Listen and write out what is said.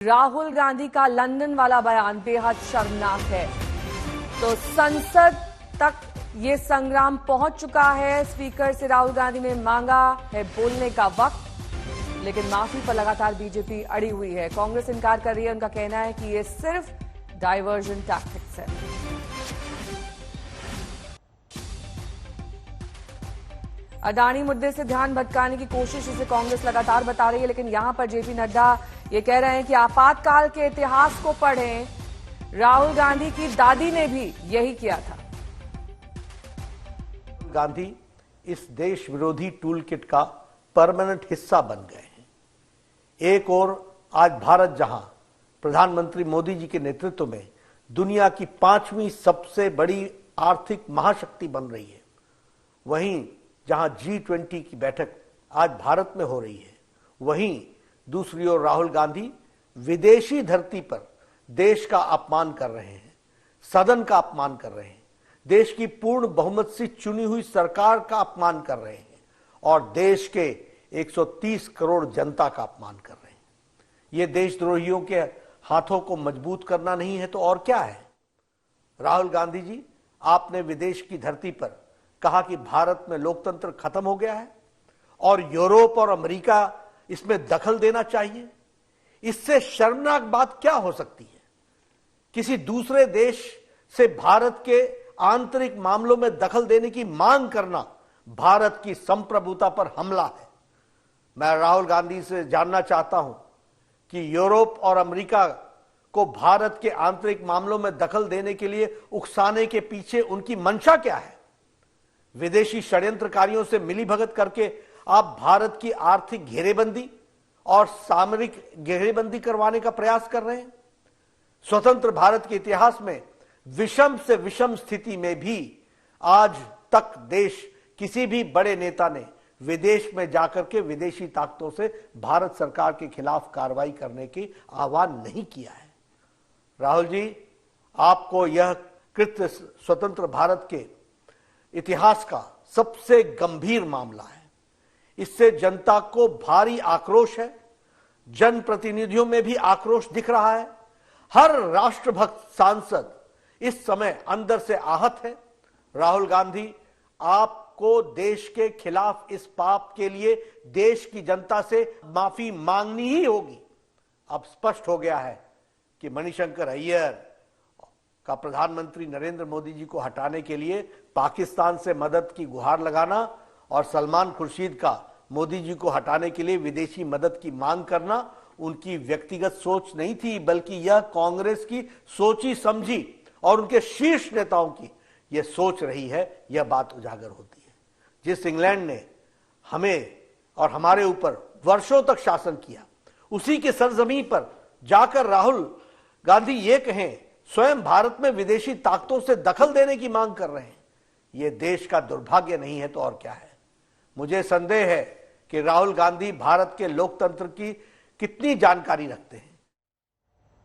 राहुल गांधी का लंदन वाला बयान बेहद शर्मनाक है। तो संसद तक ये संग्राम पहुंच चुका है। स्पीकर से राहुल गांधी ने मांगा है बोलने का वक्त, लेकिन माफी पर लगातार बीजेपी अड़ी हुई है। कांग्रेस इनकार कर रही है। उनका कहना है कि ये सिर्फ डाइवर्जन टैक्टिक्स है। अडानी मुद्दे से ध्यान भटकाने की कोशिश इसे कांग्रेस लगातार बता रही है, लेकिन यहां पर जेपी नड्डा ये कह रहे हैं कि आपातकाल के इतिहास को पढ़ें। राहुल गांधी की दादी ने भी यही किया था। गांधी इस देश विरोधी टूल किट का परमानेंट हिस्सा बन गए हैं। एक और आज भारत जहां प्रधानमंत्री मोदी जी के नेतृत्व में दुनिया की 5वीं सबसे बड़ी आर्थिक महाशक्ति बन रही है, वहीं जहां G20 की बैठक आज भारत में हो रही है, वहीं दूसरी ओर राहुल गांधी विदेशी धरती पर देश का अपमान कर रहे हैं, सदन का अपमान कर रहे हैं, देश की पूर्ण बहुमत से चुनी हुई सरकार का अपमान कर रहे हैं और देश के 130 करोड़ जनता का अपमान कर रहे हैं। ये देशद्रोहियों के हाथों को मजबूत करना नहीं है तो और क्या है? राहुल गांधी जी, आपने विदेश की धरती पर कहा कि भारत में लोकतंत्र खत्म हो गया है और यूरोप और अमेरिका इसमें दखल देना चाहिए। इससे शर्मनाक बात क्या हो सकती है? किसी दूसरे देश से भारत के आंतरिक मामलों में दखल देने की मांग करना भारत की संप्रभुता पर हमला है। मैं राहुल गांधी से जानना चाहता हूं कि यूरोप और अमेरिका को भारत के आंतरिक मामलों में दखल देने के लिए उकसाने के पीछे उनकी मंशा क्या है? विदेशी षड्यंत्रकारियों से मिलीभगत करके आप भारत की आर्थिक घेरेबंदी और सामरिक घेरेबंदी करवाने का प्रयास कर रहे हैं। स्वतंत्र भारत के इतिहास में विषम से विषम स्थिति में भी आज तक देश किसी भी बड़े नेता ने विदेश में जाकर के विदेशी ताकतों से भारत सरकार के खिलाफ कार्रवाई करने की आह्वान नहीं किया है। राहुल जी, आपको यह कृत्य स्वतंत्र भारत के इतिहास का सबसे गंभीर मामला है। इससे जनता को भारी आक्रोश है, जनप्रतिनिधियों में भी आक्रोश दिख रहा है। हर राष्ट्रभक्त सांसद इस समय अंदर से आहत है। राहुल गांधी, आपको देश के खिलाफ इस पाप के लिए देश की जनता से माफी मांगनी ही होगी। अब स्पष्ट हो गया है कि मणिशंकर अय्यर का प्रधानमंत्री नरेंद्र मोदी जी को हटाने के लिए पाकिस्तान से मदद की गुहार लगाना और सलमान खुर्शीद का मोदी जी को हटाने के लिए विदेशी मदद की मांग करना उनकी व्यक्तिगत सोच नहीं थी, बल्कि यह कांग्रेस की सोची समझी और उनके शीर्ष नेताओं की यह सोच रही है। यह बात उजागर होती है। जिस इंग्लैंड ने हमें और हमारे ऊपर वर्षों तक शासन किया, उसी के सरजमीन पर जाकर राहुल गांधी ये कहें स्वयं भारत में विदेशी ताकतों से दखल देने की मांग कर रहे हैं, यह देश का दुर्भाग्य नहीं है तो और क्या है? मुझे संदेह है कि राहुल गांधी भारत के लोकतंत्र की कितनी जानकारी रखते हैं।